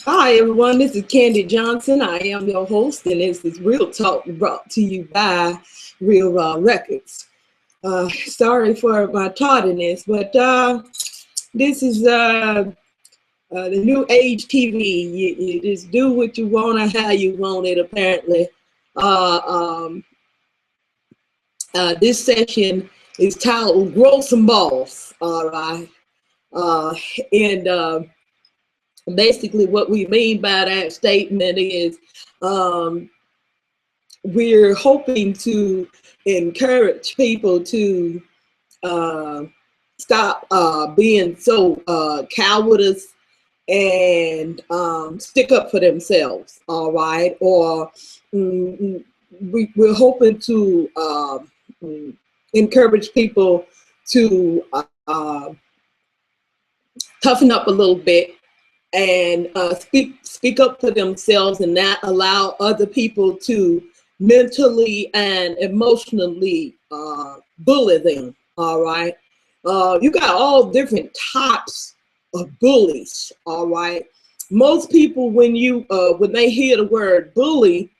Hi everyone, this is Candy Johnson. I am your host, and this is Real Talk brought to you by Real Raw Records. Sorry for my tardiness, but this is the new age TV. You just do what you want and how you want it, apparently. Uh, um, this session is titled Grow Some Balls, all right? And basically what we mean by that statement is um, we're hoping to encourage people to uh, stop being so cowardice and stick up for themselves, all right? Or we're hoping to encourage people to toughen up a little bit and speak up for themselves and not allow other people to mentally and emotionally bully them. All right, you got all different types of bullies. All right, most people when they hear the word bully,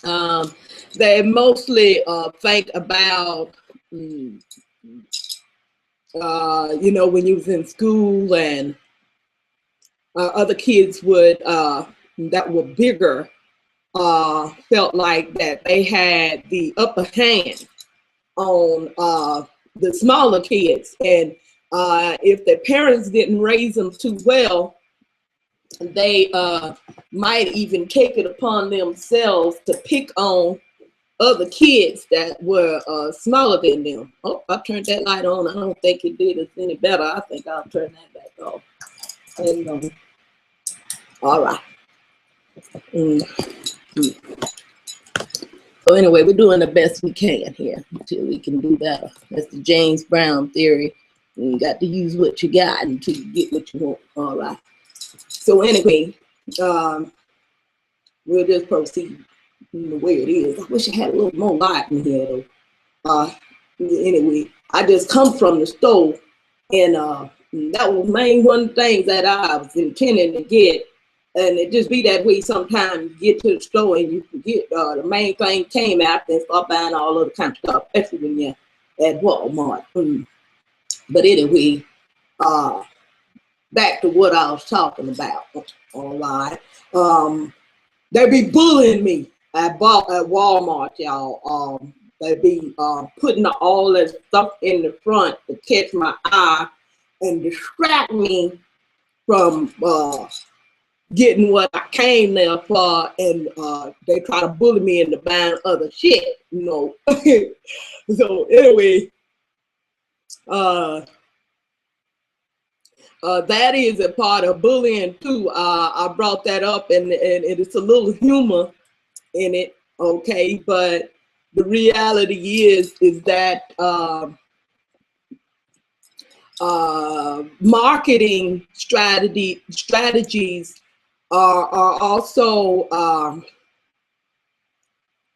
they mostly think about. When you was in school and other kids would that were bigger felt like that they had the upper hand on the smaller kids, and if their parents didn't raise them too well, they might even take it upon themselves to pick on other kids that were smaller than them. Oh, I turned that light on. I don't think it did us any better. I think I'll turn that back off. And, all right. So anyway, we're doing the best we can here until we can do better. That's the James Brown theory. You got to use what you got until you get what you want. All right. So anyway, we'll just proceed the way it is. I wish I had a little more light in here though. Anyway, I just come from the store, and that was main one of the things that I was intending to get. And it just be that way sometimes. You get to the store and you forget the main thing came out and start buying all other kind of stuff, especially when you're at Walmart. But anyway, back to what I was talking about. All right. They be bullying me at Walmart, y'all. They be putting all that stuff in the front to catch my eye and distract me from getting what I came there for, and they try to bully me into buying other shit, you know. So anyway, that is a part of bullying too. I brought that up, and it's a little humor in it, okay? But the reality is that marketing strategies are also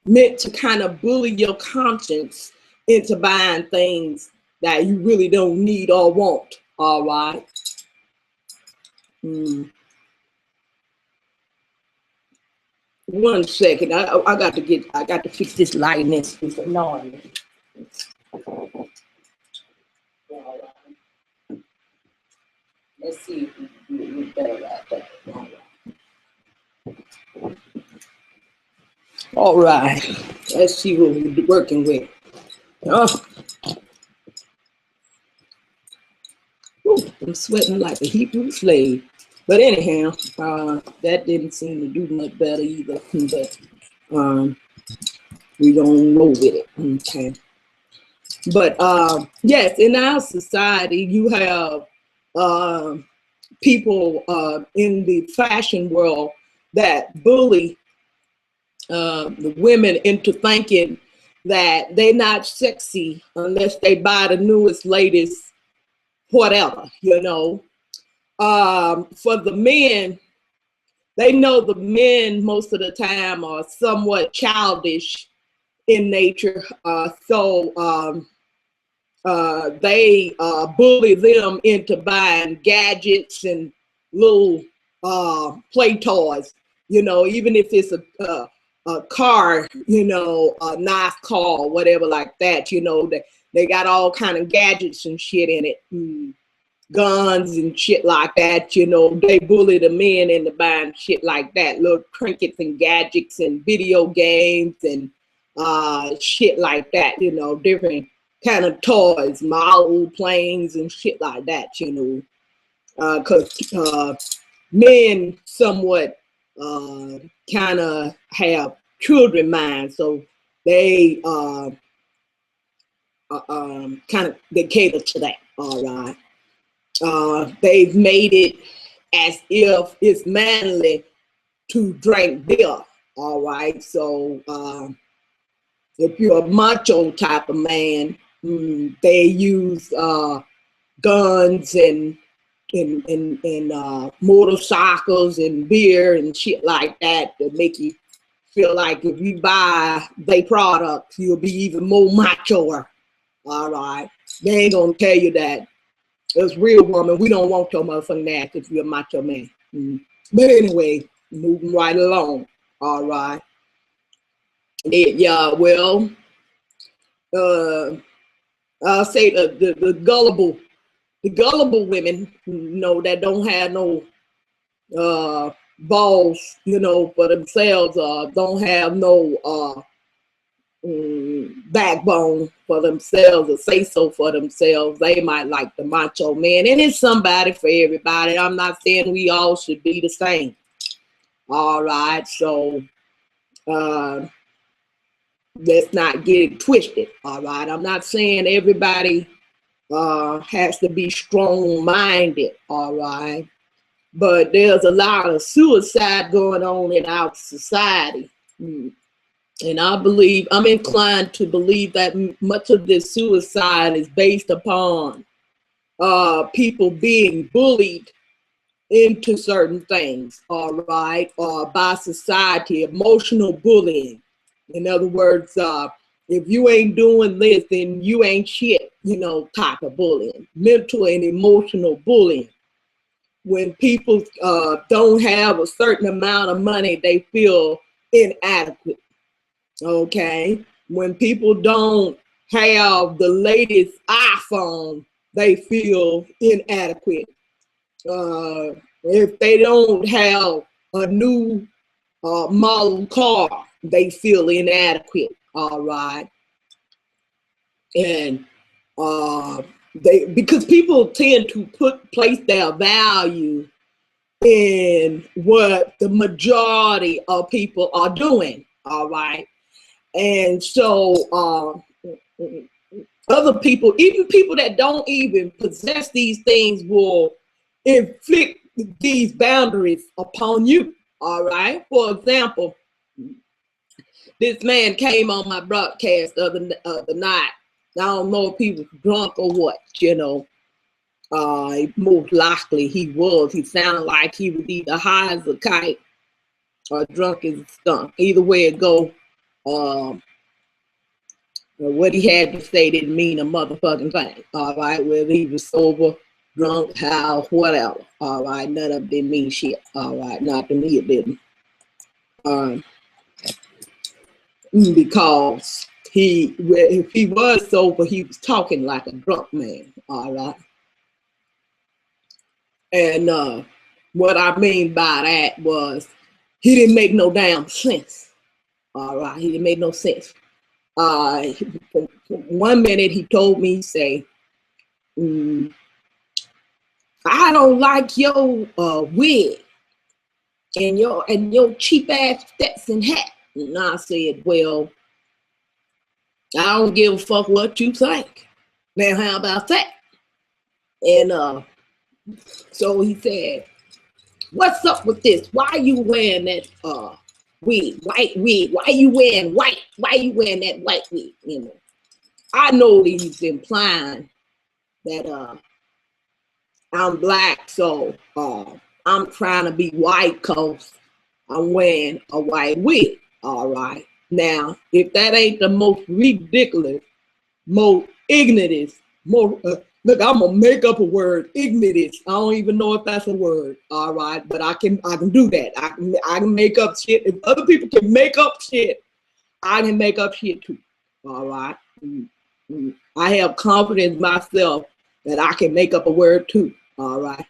meant to kind of bully your conscience into buying things that you really don't need or want. All right. One second. I got to fix this lightness. It's annoying. Let's see if we can do it better right there. All right. Let's see what we're working with. Oh. Ooh, I'm sweating like a Hebrew slave. But anyhow, that didn't seem to do much better either. But we don't roll with it. Okay. But yes, in our society, you have people in the fashion world that bully the women into thinking that they're not sexy unless they buy the newest, latest, whatever, you know. For the men, they know the men most of the time are somewhat childish in nature, so they bully them into buying gadgets and little play toys, you know, even if it's a car, you know, a nice car, whatever like that, you know, they got all kind of gadgets and shit in it, guns and shit like that, you know, they bully the men into buying shit like that, little trinkets and gadgets and video games and shit like that, you know, different kind of toys, model planes and shit like that, you know, because men somewhat kind of have children minds, so they kind of they cater to that. All right, they've made it as if it's manly to drink beer. All right, so if you're a macho type of man, they use guns and motorcycles and beer and shit like that to make you feel like if you buy their products, you'll be even more macho. All right. They ain't gonna tell you that. As real woman, we don't want your motherfucking ass if you're a macho man. But anyway, moving right along. All right. Yeah, well, I'll say the gullible women, you know, that don't have no balls, you know, for themselves, don't have no backbone for themselves or say so for themselves. They might like the macho man, and it's somebody for everybody. I'm not saying we all should be the same. All right, so let's not get it twisted. All right, I'm not saying everybody has to be strong-minded. All right, but there's a lot of suicide going on in our society. And I'm inclined to believe that much of this suicide is based upon people being bullied into certain things, all right, by society, emotional bullying. In other words, if you ain't doing this, then you ain't shit, you know, type of bullying, mental and emotional bullying. When people don't have a certain amount of money, they feel inadequate. Okay, when people don't have the latest iPhone, they feel inadequate. If they don't have a new model car, they feel inadequate. All right, and because people tend to place their value in what the majority of people are doing. All right. And so other people, even people that don't even possess these things, will inflict these boundaries upon you. All right. For example, this man came on my broadcast the other night. I don't know if he was drunk or what, you know. Most likely he was. He sounded like he was either high as a kite or drunk as a skunk. Either way it go. What he had to say didn't mean a motherfucking thing. All right, whether he was sober, drunk, high, whatever. All right, none of it didn't mean shit. All right, not to me it didn't. Because if he was sober, he was talking like a drunk man. All right, and what I mean by that was he didn't make no damn sense. All right, he didn't make no sense. 1 minute he told me, say, I don't like your wig and your cheap ass Stetson hat. And I said, well, I don't give a fuck what you think. Now how about that? And so he said, what's up with this? Why are you wearing that wig, white wig? Why are you wearing white? Why are you wearing that white wig? You know, I know that he's implying that I'm black, so I'm trying to be white because I'm wearing a white wig. All right. Now, if that ain't the most ridiculous, most ignorant, Look, I'm gonna make up a word. Ignorance. I don't even know if that's a word. All right, but I can do that. I can make up shit. If other people can make up shit, I can make up shit too. All right. I have confidence in myself that I can make up a word too. All right.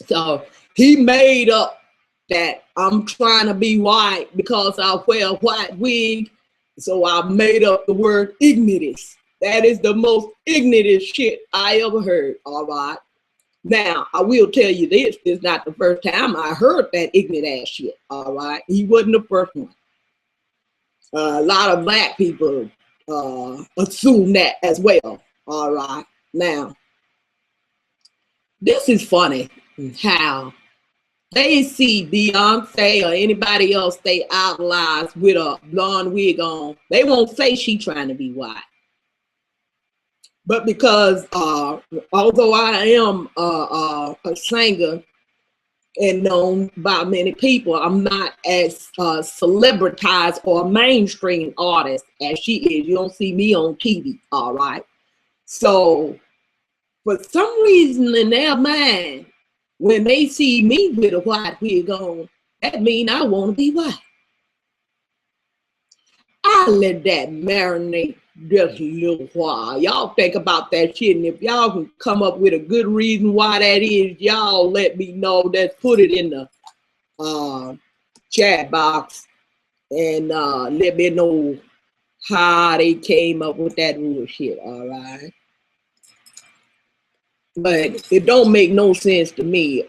So he made up that I'm trying to be white because I wear a white wig. So I made up the word ignorance. That is the most ignorant shit I ever heard. All right. Now, I will tell you this is not the first time I heard that ignorant ass shit. All right. He wasn't the first one. A lot of black people assume that as well. All right. Now, this is funny how they see Beyonce or anybody else they idolize with a blonde wig on. They won't say she trying to be white. But because although I am a singer and known by many people, I'm not as celebritized or a mainstream artist as she is. You don't see me on TV, all right? So for some reason in their mind, when they see me with a white wig on, that means I want to be white. I let that marinate just a little while. Y'all think about that shit, and if y'all can come up with a good reason why that is, y'all let me know. Let's put it in the chat box and let me know how they came up with that bullshit, all right? But it don't make no sense to me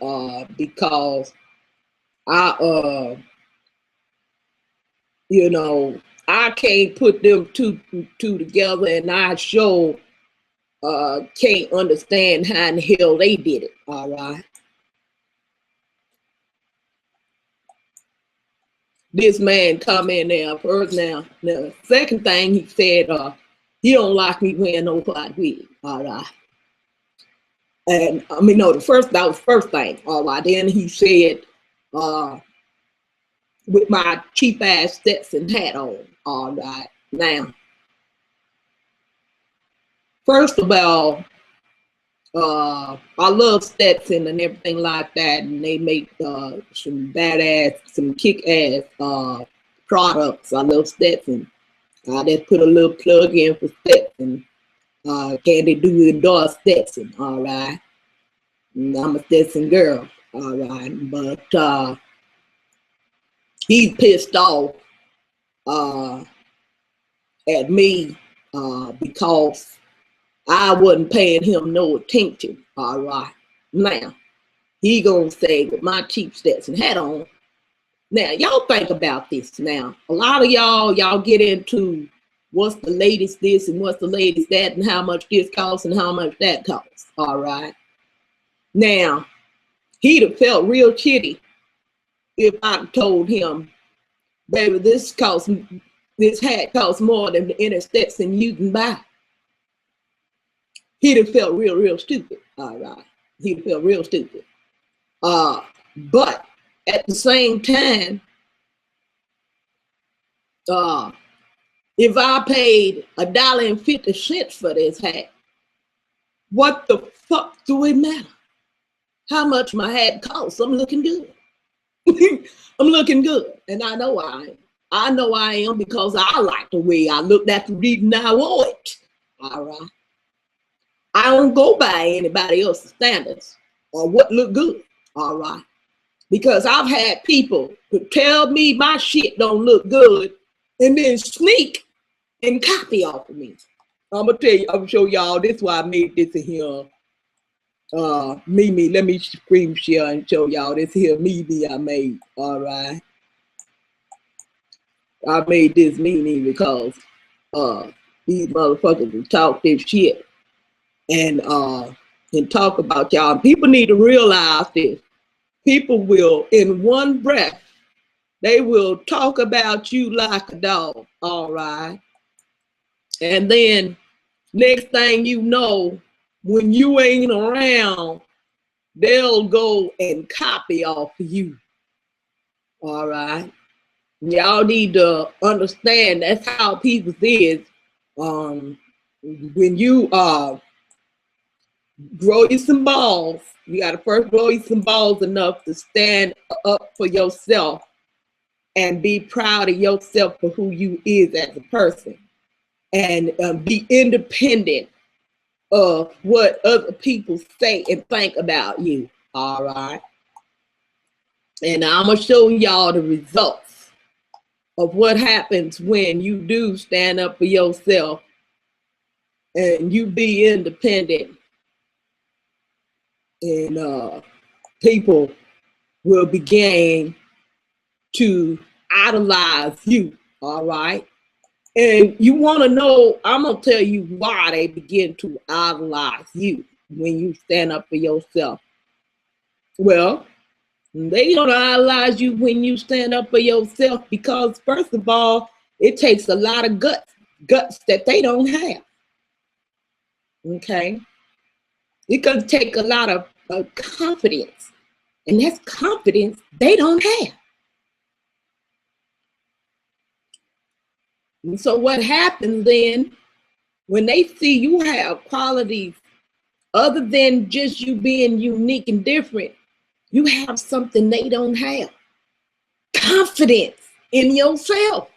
because you know, I can't put them two together, and I sure can't understand how in the hell they did it. All right. This man come in there first. Now, the second thing he said, he don't like me wearing no white wig. All right. And I mean, no, that was the first thing. All right. Then he said, with my cheap ass Stetson hat on. All right. Now, first of all, I love Stetson and everything like that, and they make some badass, some kick-ass products. I love Stetson. I just put a little plug in for Stetson. Can they do endorse Stetson? All right. I'm a Stetson girl. All right. But he pissed off at me because I wasn't paying him no attention. All right. Now, he gonna say with my cheap Stetson hat on. Now, y'all think about this. Now, a lot of y'all get into what's the latest this and what's the latest that and how much this costs and how much that costs. All right. Now, he'd have felt real shitty if I told him, baby, this hat costs more than the inner Stetson you can buy. He'd have felt real stupid. All right. He'd have felt real stupid. But at the same time, if I paid $1.50 for this hat, what the fuck do it matter? How much my hat costs? I'm looking good. I'm looking good, and I know I am. I know I am because I like the way I look. That's the reason I wore it. All right. I don't go by anybody else's standards or what look good. All right. Because I've had people who tell me my shit don't look good and then sneak and copy off of me. I'm gonna tell you, I'm gonna show y'all. This is why I made this in here. Mimi, let me screen share and show y'all this here Mimi I made. All right. I made this Mimi because these motherfuckers will talk this shit and talk about y'all. People need to realize this. People will, in one breath, they will talk about you like a dog, all right? And then next thing you know, when you ain't around, they'll go and copy off of you, all right? Y'all need to understand that's how people is. When you Grow you some balls. You got to first grow you some balls enough to stand up for yourself and be proud of yourself for who you is as a person, and be independent of what other people say and think about you. All right. And I'm going to show y'all the results of what happens when you do stand up for yourself and you be independent, and people will begin to idolize you. All right. And you want to know, I'm going to tell you why they begin to idolize you when you stand up for yourself. Well, they don't idolize you when you stand up for yourself because, first of all, it takes a lot of guts that they don't have. Okay? It can take a lot of confidence, and that's confidence they don't have. And so what happens then, when they see you have qualities other than just you being unique and different, you have something they don't have. Confidence in yourself.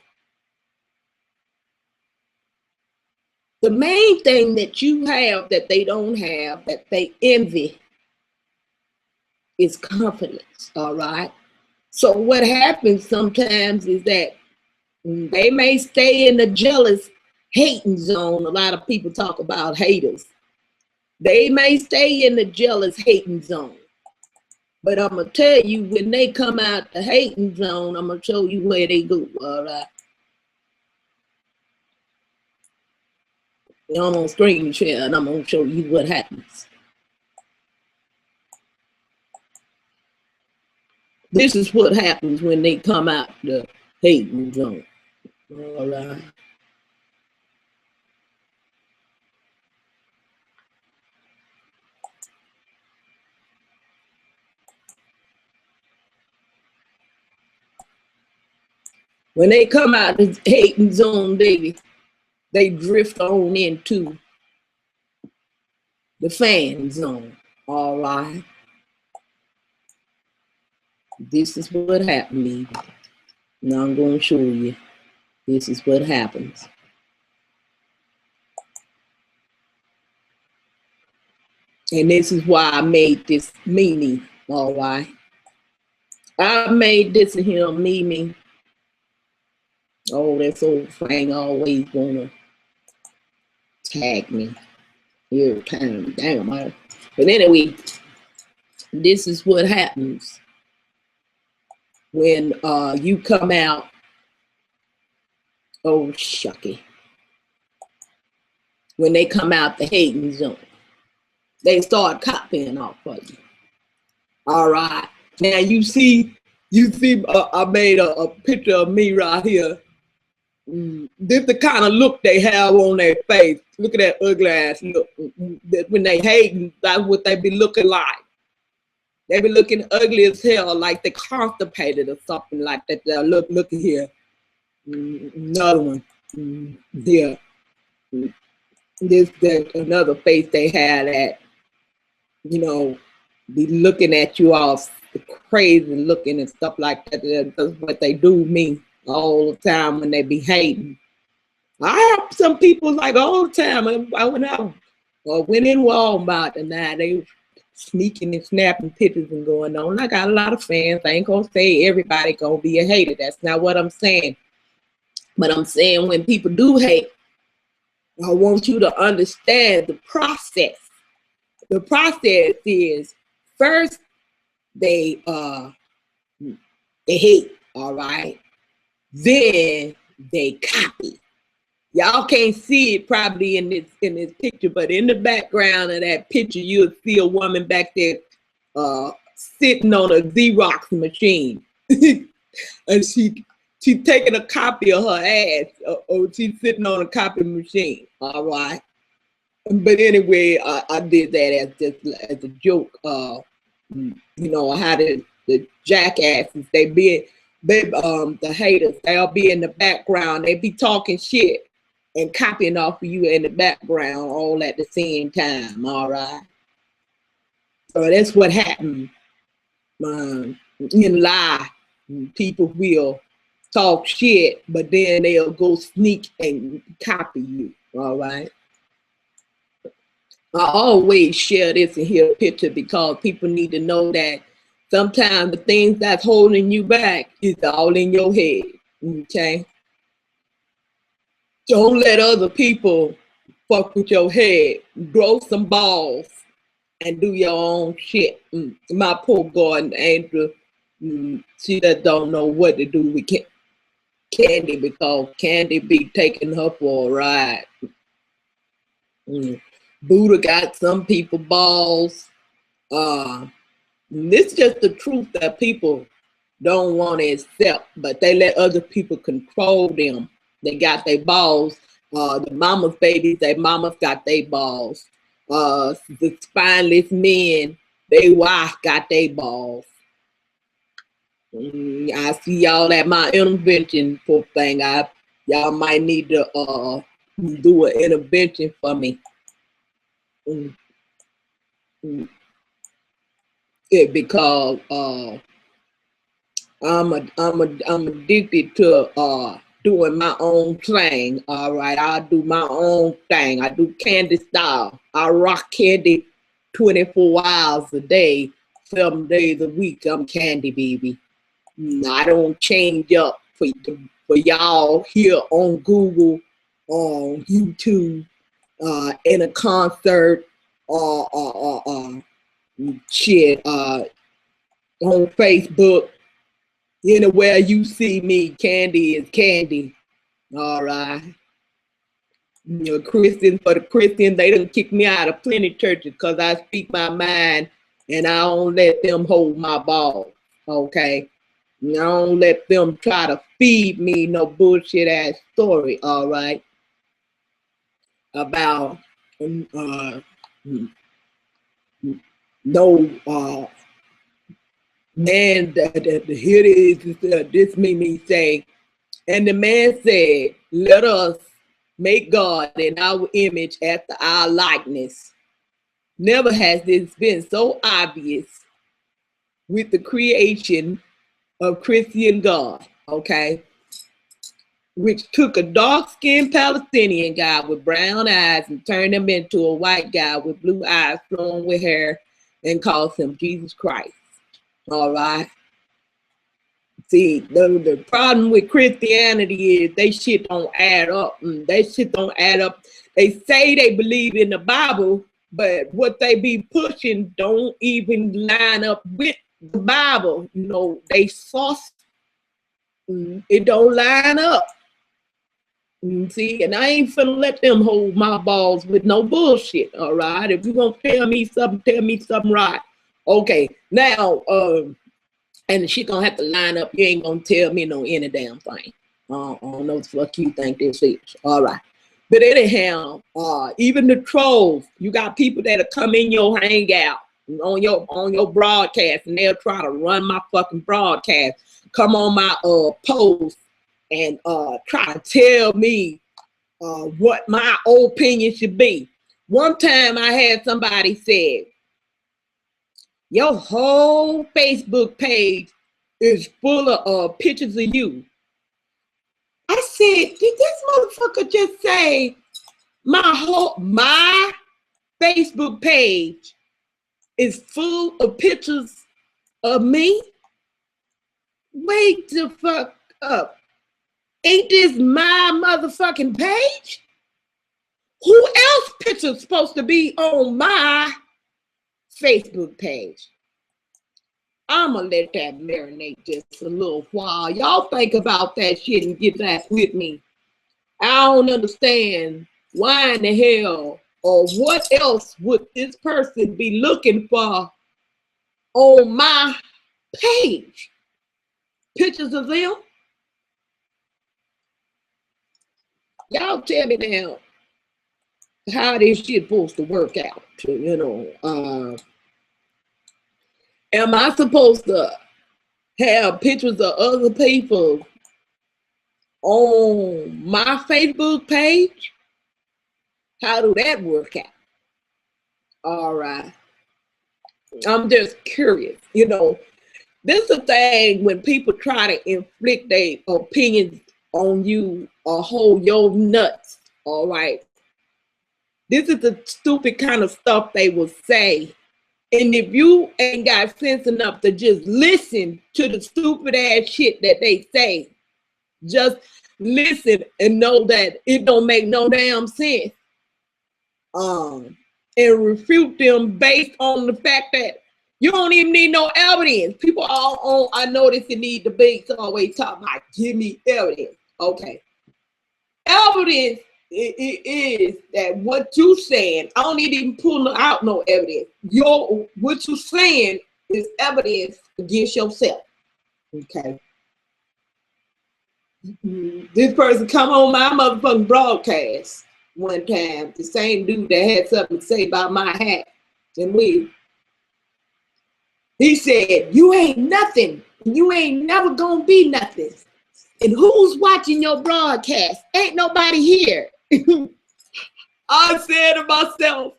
The main thing that you have that they don't have, that they envy, is confidence. All right. So what happens sometimes is that they may stay in the jealous, hating zone. A lot of people talk about haters. They may stay in the jealous, hating zone. But I'm going to tell you, when they come out the hating zone, I'm going to show you where they go. All right. I'm on screen share and I'm going to show you what happens. This is what happens when they come out the hating zone. All right. When they come out the hating zone, baby, they drift on into the fan zone. All right. This is what happened, baby. Now I'm going to show you. This is what happens. And this is why I made this meaning. All right. I made this here meaning. Oh, that old thing always gonna tag me every time. Damn. But anyway, this is what happens when you come out. Oh, shucky. When they come out the hating zone, they start copying off of you. All right. Now you see, I made a picture of me right here. This the kind of look they have on their face. Look at that ugly ass look. When they hating, that's what they be looking like. They be looking ugly as hell, like they constipated or something like that. Look here. Another one. Here. There's another face they had that, you know, be looking at you all crazy looking and stuff like that. That's what they do me all the time when they be hating. I have some people like all the time. When I went in Walmart and now they sneaking and snapping pictures and going on. I got a lot of fans. I ain't gonna say everybody gonna be a hater. That's not what I'm saying. But I'm saying when people do hate, I want you to understand the process. The process is first they hate, all right. Then they copy. Y'all can't see it probably in this picture, but in the background of that picture, you'll see a woman back there sitting on a Xerox machine. And she's taking a copy of her ass, or she's sitting on a copy machine, all right? But anyway, I did that as a joke. You know, how the jackasses, the haters, they'll be in the background, they be talking shit and copying off of you in the background all at the same time, all right? So that's what happened in life. People will talk shit, but then they'll go sneak and copy you. All right. I always share this and here picture because people need to know that sometimes the things that's holding you back is all in your head. Okay. Don't let other people fuck with your head. Grow some balls and do your own shit. My poor garden angel, she just don't know what to do with Candy because Candy be taking her for a ride. Buddha got some people balls. This is just the truth that people don't want to accept, but they let other people control them. They got their balls. The mama's babies, their mamas got their balls. The spineless men, they wife got their balls. I see y'all at my intervention for thing. Y'all might need to do an intervention for me. Because I'm addicted to doing my own thing. All right, I do my own thing. I do Candy style. I rock Candy 24 hours a day, 7 days a week. I'm Candy baby. I don't change up for y'all here on Google, on YouTube, in a concert, shit, on Facebook. Anywhere you see me, Candy is Candy. All right. Christians, for the Christians, they done kick me out of plenty churches because I speak my mind and I don't let them hold my ball. Okay. I don't let them try to feed me no bullshit ass story, all right, about no man. Here it is. This made me say, and the man said, "Let us make God in our image after our likeness." Never has this been so obvious with the creation of Christian God. Okay. Which took a dark-skinned Palestinian guy with brown eyes and turned him into a white guy with blue eyes flowing with hair and calls him Jesus Christ. All right. See, the problem with Christianity is they shit don't add up. They shit don't add up. They say they believe in the Bible, but what they be pushing don't even line up with the Bible. They sauce. It don't line up. See, and I ain't finna let them hold my balls with no bullshit, all right? If you gonna tell me something right. Okay, now, and she gonna have to line up. You ain't gonna tell me no any damn thing. I don't know what the fuck you think this is, all right? But anyhow, even the trolls, you got people that'll come in your hangout, on your broadcast, and they'll try to run my fucking broadcast, come on my post, and try to tell me what my opinion should be. One time I had somebody say, your whole Facebook page is full of pictures of you. I said, did this motherfucker just say my Facebook page is full of pictures of me? Wait the fuck up. Ain't this my motherfucking page? Who else picture's supposed to be on my Facebook page? I'ma let that marinate just a little while. Y'all think about that shit and get back with me. I don't understand why in the hell or what else would this person be looking for on my page? Pictures of them? Y'all tell me now how this shit supposed to work out, am I supposed to have pictures of other people on my Facebook page? How do that work out? All right. I'm just curious, you know. This is the thing when people try to inflict their opinions on you or hold your nuts, all right? This is the stupid kind of stuff they will say. And if you ain't got sense enough to just listen to the stupid ass shit that they say, just listen and know that it don't make no damn sense. And refute them based on the fact that you don't even need no evidence. People all on, I notice you need debates always talk about, give me evidence. Okay. Evidence is that what you saying, I don't need to even pull out no evidence. What you saying is evidence against yourself. Okay. This person come on my motherfucking broadcast one time, the same dude that had something to say about my hat and wig. He said, you ain't nothing. You ain't never gonna be nothing. And who's watching your broadcast? Ain't nobody here. I said to myself,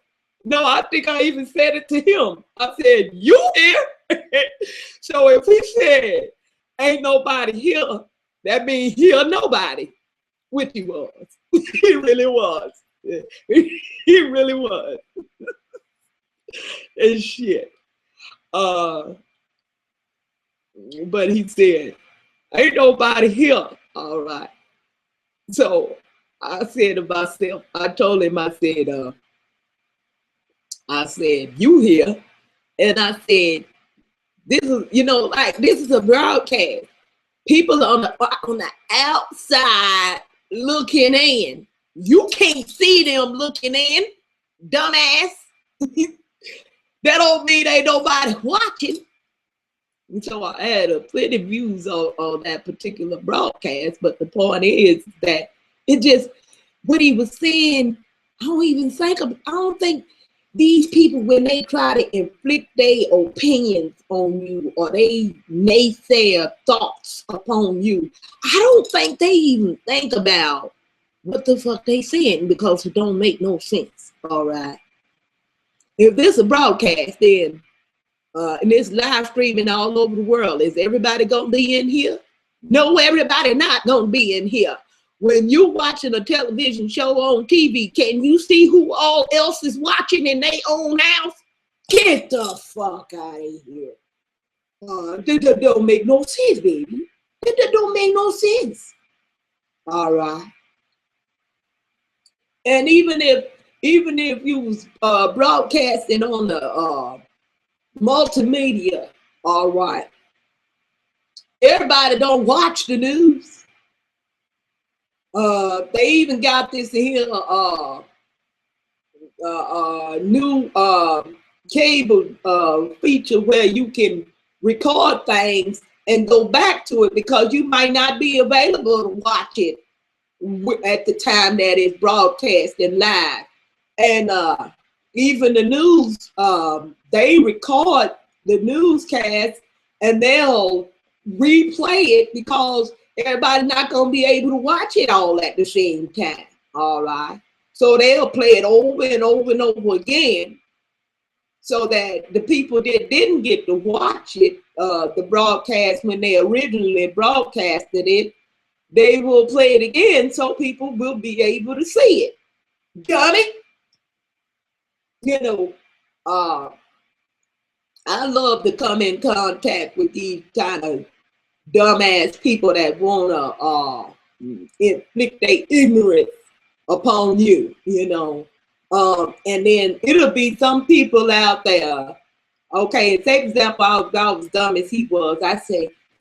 no, I think I even said it to him. I said, you here? So if he said, ain't nobody here, that means here nobody, which he was. He really was. He really was. And shit. But he said, ain't nobody here. All right. So I said to myself, I told him, I said, you here. And I said, this is, you know, like this is a broadcast. People on the outside looking in. You can't see them looking in, dumbass. That don't mean ain't nobody watching. And so I had plenty of views on that particular broadcast, but the point is that it just, what he was saying, I don't think these people, when they try to inflict their opinions on you or they naysayer thoughts upon you, I don't think they even think about what the fuck they saying, because it don't make no sense, all right? If this is a broadcast, then and it's live streaming all over the world, is everybody gonna be in here? No, everybody not gonna be in here. When you're watching a television show on TV, can you see who all else is watching in their own house? Get the fuck out of here. That don't make no sense, baby. That don't make no sense. All right. And even if you was broadcasting on the multimedia, all right, everybody don't watch the news. They even got this here new cable feature where you can record things and go back to it, because you might not be available to watch it at the time that it's broadcasting live. And even the news, they record the newscast and they'll replay it, because everybody's not going to be able to watch it all at the same time. All right. So they'll play it over and over and over again, so that the people that didn't get to watch it, the broadcast, when they originally broadcasted it, they will play it again so people will be able to see it. Got it? You know, I love to come in contact with these kind of dumbass people that want to inflict their ignorance upon you, you know. And then it'll be some people out there. Okay, take example, I was dumb as he was.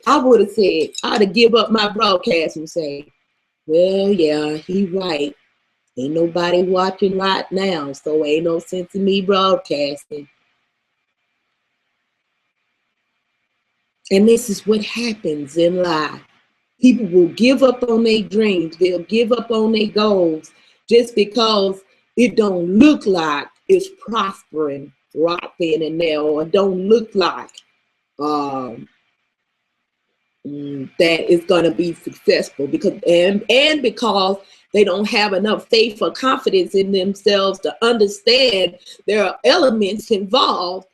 I would have said, I'd have give up my broadcast and say, well, yeah, he right. Ain't nobody watching right now, so ain't no sense in me broadcasting. And this is what happens in life. People will give up on their dreams. They'll give up on their goals just because it don't look like it's prospering right then and there, or it don't look like that it's going to be successful, because and because they don't have enough faith or confidence in themselves to understand there are elements involved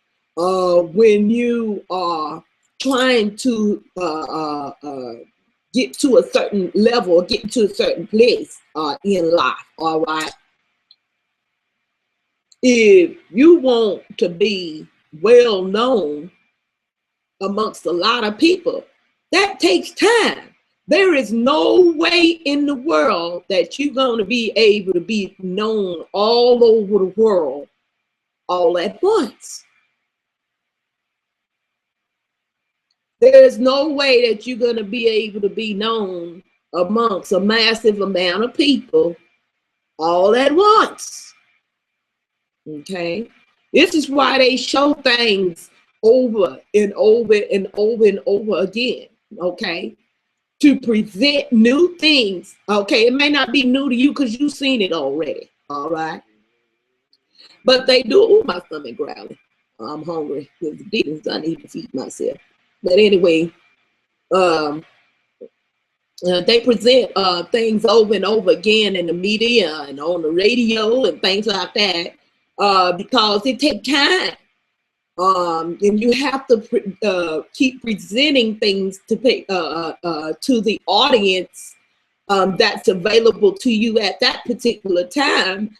when you are trying to get to a certain level, get to a certain place in life, all right? If you want to be well known amongst a lot of people, that takes time. There is no way in the world that you're going to be able to be known all over the world all at once. There is no way that you're going to be able to be known amongst a massive amount of people all at once. Okay? This is why they show things over and over and over and over again. Okay? To present new things. Okay? It may not be new to you because you've seen it already. All right? But they do. Oh, my stomach growling. I'm hungry. With the demons, I need to feed myself. But anyway, they present things over and over again in the media and on the radio and things like that because it takes time. And you have to keep presenting things to the audience that's available to you at that particular time,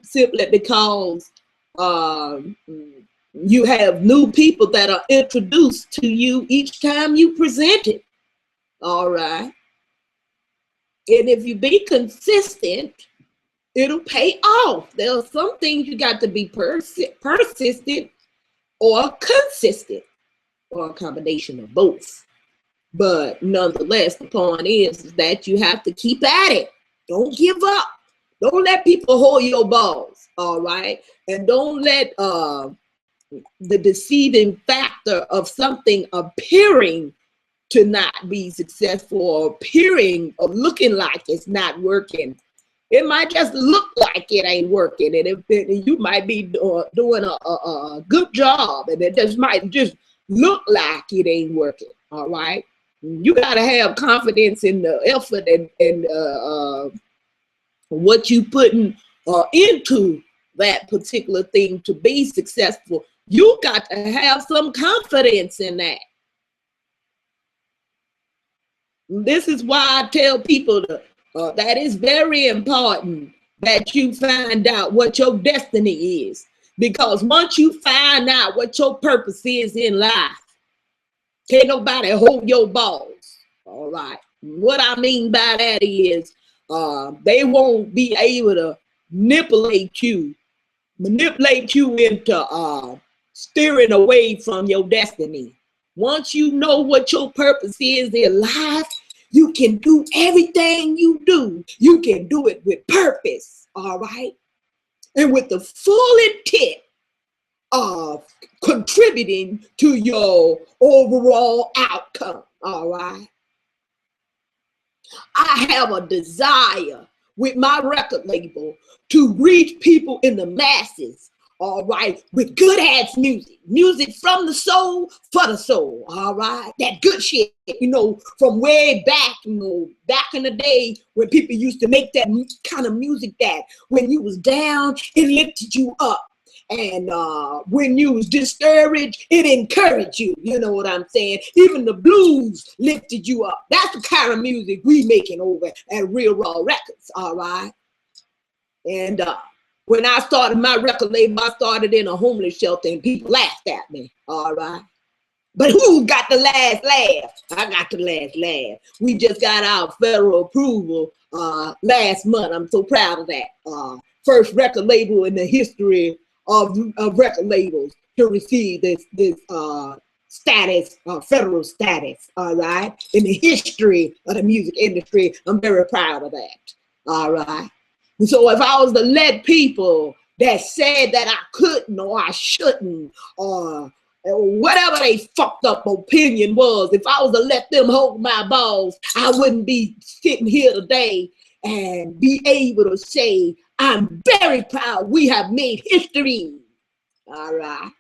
simply because you have new people that are introduced to you each time you present it. All right. And if you be consistent, it'll pay off. There are some things you got to be persistent or consistent, or a combination of both. But nonetheless, the point is that you have to keep at it. Don't give up. Don't let people hold your balls. All right. And don't let the deceiving factor of something appearing to not be successful or appearing or looking like it's not working. It might just look like it ain't working, and you might be doing a good job, and it just might just look like it ain't working. All right, you got to have confidence in the effort and what you putting into that particular thing to be successful. You got to have some confidence in that. This is why I tell people that it's very important that you find out what your destiny is. Because once you find out what your purpose is in life, can't nobody hold your balls. All right. What I mean by that is they won't be able to manipulate you into steering away from your destiny. Once you know what your purpose is in life, you can do everything you do. You can do it with purpose, all right? And with the full intent of contributing to your overall outcome, all right? I have a desire with my record label to reach people in the masses, all right, with good ass music from the soul for the soul, all right, that good shit, from way back, back in the day when people used to make that kind of music that when you was down, it lifted you up. And when you was discouraged, it encouraged you. You know what I'm saying? Even the blues lifted you up. That's the kind of music we making over at Real Raw Records, all right? And when I started my record label, I started in a homeless shelter and people laughed at me, all right? But who got the last laugh? I got the last laugh. We just got our federal approval last month. I'm so proud of that. First record label in the history of record labels to receive this status, federal status, all right? In the history of the music industry, I'm very proud of that, all right? And so if I was to let people that said that I couldn't or I shouldn't or whatever they fucked up opinion was, if I was to let them hold my balls, I wouldn't be sitting here today and be able to say, I'm very proud we have made history. All right.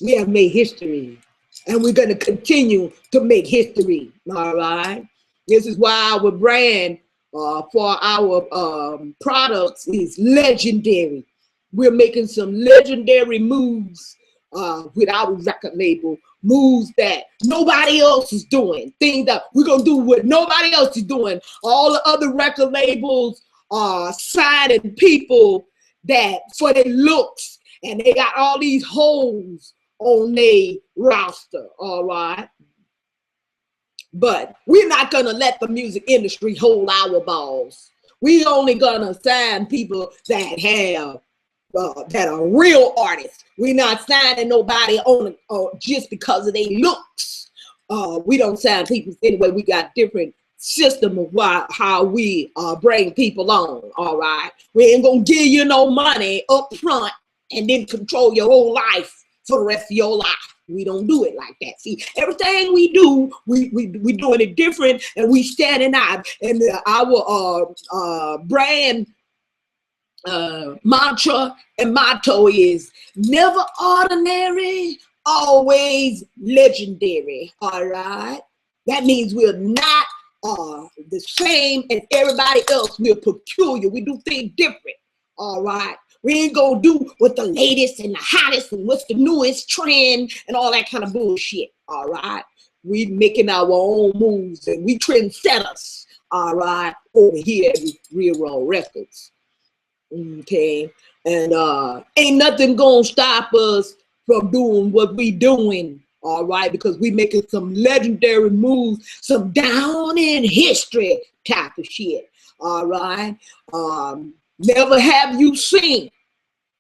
We have made history. And we're going to continue to make history. All right. This is why our brand for our products is legendary. We're making some legendary moves with our record label, moves that nobody else is doing, things that we're gonna do what nobody else is doing. All the other record labels are signing people that for their looks, and they got all these holes on their roster, all right? But we're not gonna let the music industry hold our balls. We only gonna sign people that have that are real artists. We're not signing nobody on just because of their looks. We don't sign people anyway. We got different system of how we bring people on. All right, we ain't gonna give you no money up front and then control your whole life for the rest of your life. We don't do it like that. See, everything we do, we doing it different, and we standing out. And our brand mantra and motto is never ordinary, always legendary. All right, that means we're not the same as everybody else. We're peculiar. We do things different. All right, we ain't gonna do what the latest and the hottest and what's the newest trend and all that kind of bullshit. All right, we making our own moves, and we trendsetters. All right, over here at Real Raw Records. Okay, and ain't nothing gonna stop us from doing what we doing. All right, because we making some legendary moves, some down in history type of shit. All right, never have you seen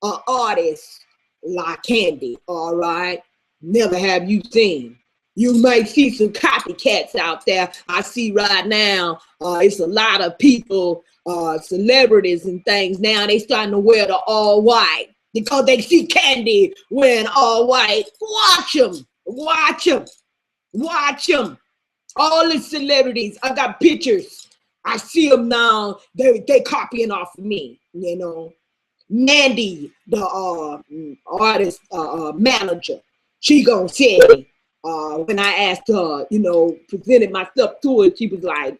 an artist like Candy. All right, never have you seen. You might see some copycats out there. I see right now, it's a lot of people, celebrities and things now, they starting to wear the all white because they see Candy wearing all white. Watch them, watch them, watch them. All the celebrities, I got pictures. I see them now, they copying off of me, you know. Mandy, the artist manager, she gonna say, when I asked her, you know, presented my stuff to her, she was like,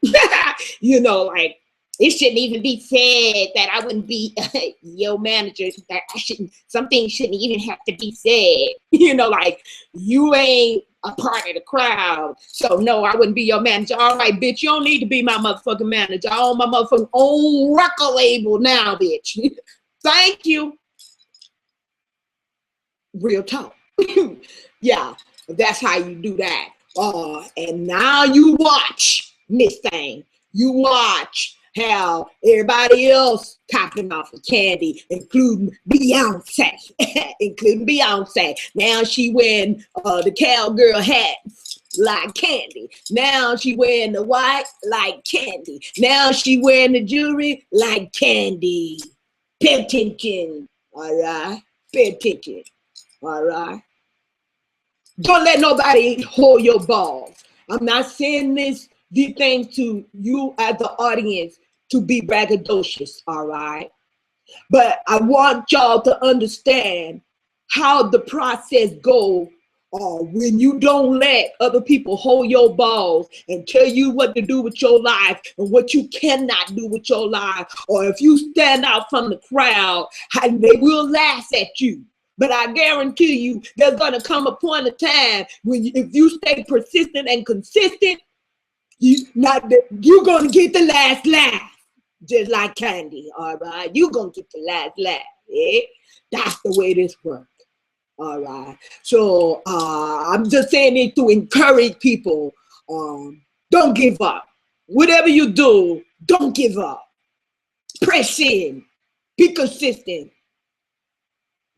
you know, like, it shouldn't even be said that I wouldn't be your manager. That I shouldn't, some things shouldn't even have to be said. You know, like, you ain't a part of the crowd, so no, I wouldn't be your manager. All right, bitch, you don't need to be my motherfucking manager. I own my motherfucking own record label now, bitch. Thank you. Real talk. Yeah, that's how you do that. And now you watch, Miss Thing. You watch how everybody else copying off of Candy, including Beyonce. Including Beyonce. Now she wearing the cowgirl hat like Candy. Now she wearing the white like Candy. Now she wearing the jewelry like Candy. Pay attention, all right? Pay attention, all right? Don't let nobody hold your balls. I'm not saying these things to you as the audience to be braggadocious, all right? But I want y'all to understand how the process goes when you don't let other people hold your balls and tell you what to do with your life and what you cannot do with your life. Or if you stand out from the crowd, they will laugh at you. But I guarantee you, there's going to come a point of time when if you stay persistent and consistent, you're going to get the last laugh. Just like Candy, all right? You're going to get the last laugh. Eh? That's the way this works. All right. So I'm just saying it to encourage people. Don't give up. Whatever you do, don't give up. Press in. Be consistent.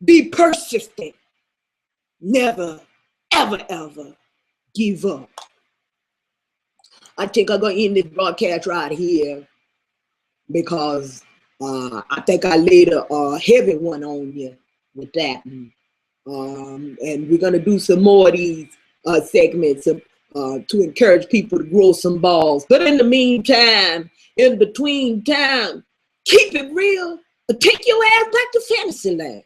Be persistent. Never, ever, ever give up. I think I'm going to end this broadcast right here because I think I laid a heavy one on you with that. And we're going to do some more of these segments to encourage people to grow some balls. But in the meantime, in between time, keep it real. Take your ass back to fantasy land.